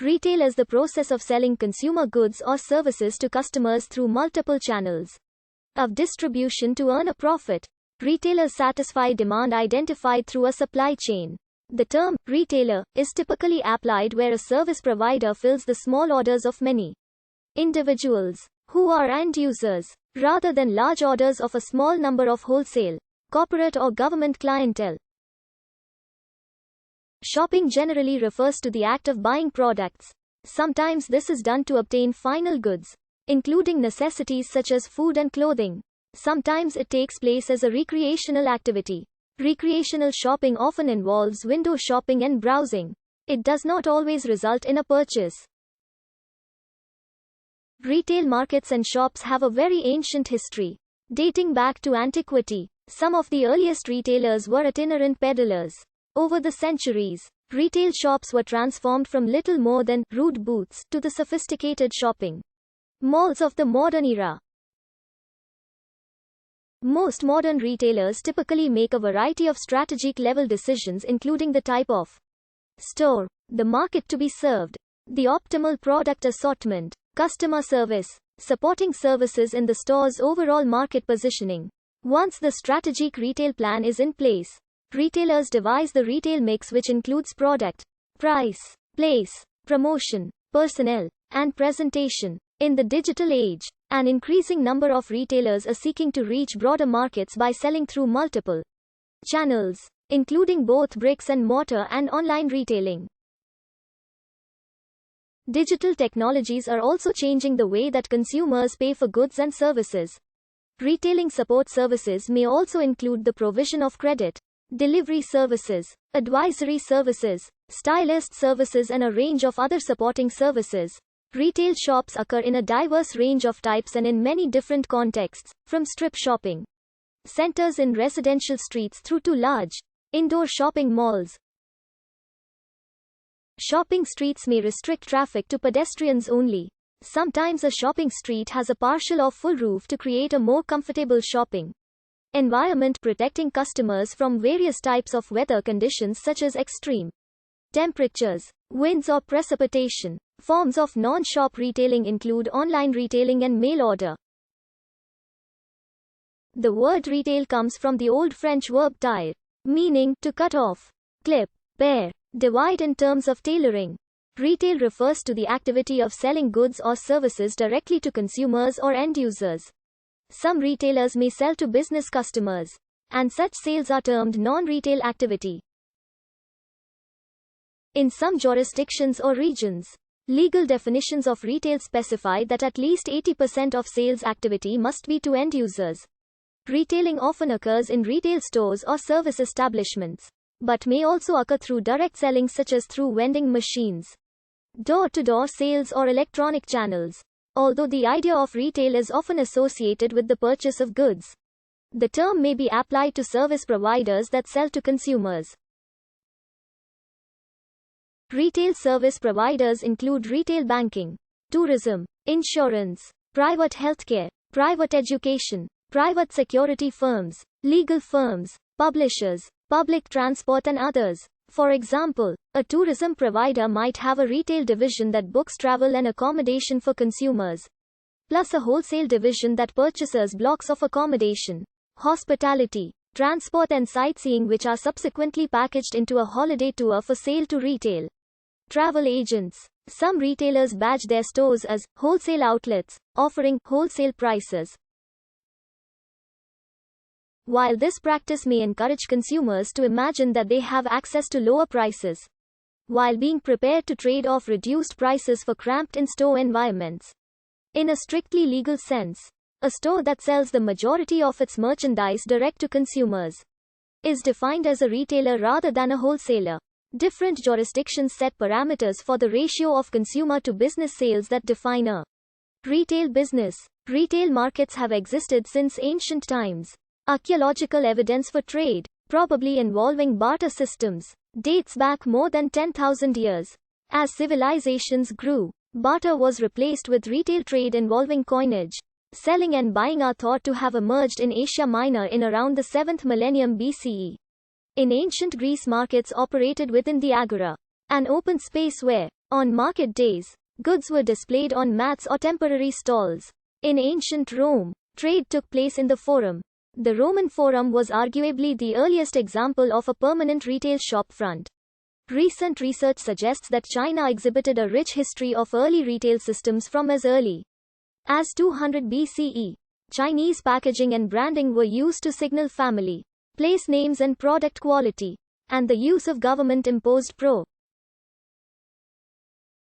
Retail is the process of selling consumer goods or services to customers through multiple channels of distribution to earn a profit. Retailers satisfy demand identified through a supply chain. The term retailer is typically applied where a service provider fills the small orders of many individuals who are end users, rather than large orders of a small number of wholesale, corporate or government clientele. Shopping generally refers to the act of buying products. Sometimes this is done to obtain final goods, including necessities such as food and clothing. Sometimes it takes place as a recreational activity. Recreational shopping often involves window shopping and browsing. It does not always result in a purchase. Retail markets and shops have a very ancient history, dating back to antiquity. Some of the earliest retailers were itinerant peddlers. Over the centuries, retail shops were transformed from little more than rude booths to the sophisticated shopping malls of the modern era. Most modern retailers typically make a variety of strategic level decisions, including the type of store, the market to be served, the optimal product assortment, customer service, supporting services in the store's overall market positioning. Once the strategic retail plan is in place, retailers devise the retail mix, which includes product, price, place, promotion, personnel, and presentation. In the digital age, an increasing number of retailers are seeking to reach broader markets by selling through multiple channels, including both bricks and mortar and online retailing. Digital technologies are also changing the way that consumers pay for goods and services. Retailing support services may also include the provision of credit, delivery services, advisory services, stylist services, and a range of other supporting services. Retail shops occur in a diverse range of types and in many different contexts, from strip shopping centers in residential streets through to large indoor shopping malls. Shopping streets may restrict traffic to pedestrians only. Sometimes a shopping street has a partial or full roof to create a more comfortable shopping environment, protecting customers from various types of weather conditions such as extreme temperatures, winds, or precipitation. Forms of non-shop retailing include online retailing and mail order. The word retail comes from the Old French verb tire, meaning to cut off, clip, pare, divide in terms of tailoring. Retail refers to the activity of selling goods or services directly to consumers or end users. Some retailers may sell to business customers, and such sales are termed non-retail activity. In some jurisdictions or regions, legal definitions of retail specify that at least 80% of sales activity must be to end users. Retailing often occurs in retail stores or service establishments, but may also occur through direct selling such as through vending machines, door-to-door sales, or electronic channels. Although the idea of retail is often associated with the purchase of goods, the term may be applied to service providers that sell to consumers. Retail service providers include retail banking, tourism, insurance, private healthcare, private education, private security firms, legal firms, publishers, public transport, and others. For example, a tourism provider might have a retail division that books travel and accommodation for consumers, plus a wholesale division that purchases blocks of accommodation, hospitality, transport, and sightseeing, which are subsequently packaged into a holiday tour for sale to retail travel agents. Some retailers badge their stores as wholesale outlets, offering wholesale prices. While this practice may encourage consumers to imagine that they have access to lower prices, while being prepared to trade off reduced prices for cramped in-store environments. In a strictly legal sense, a store that sells the majority of its merchandise direct to consumers is defined as a retailer rather than a wholesaler. Different jurisdictions set parameters for the ratio of consumer to business sales that define a retail business. Retail markets have existed since ancient times. Archaeological evidence for trade, probably involving barter systems, dates back more than 10,000 years. As civilizations grew, barter was replaced with retail trade involving coinage. Selling and buying are thought to have emerged in Asia Minor in around the 7th millennium BCE. In ancient Greece, markets operated within the agora, an open space where On market days, goods were displayed on mats or temporary stalls. In ancient Rome, trade took place in the Forum. The Roman Forum was arguably the earliest example of a permanent retail shop front. Recent research suggests that China exhibited a rich history of early retail systems from as early as 200 BCE. Chinese packaging and branding were used to signal family, place names and product quality, and the use of government-imposed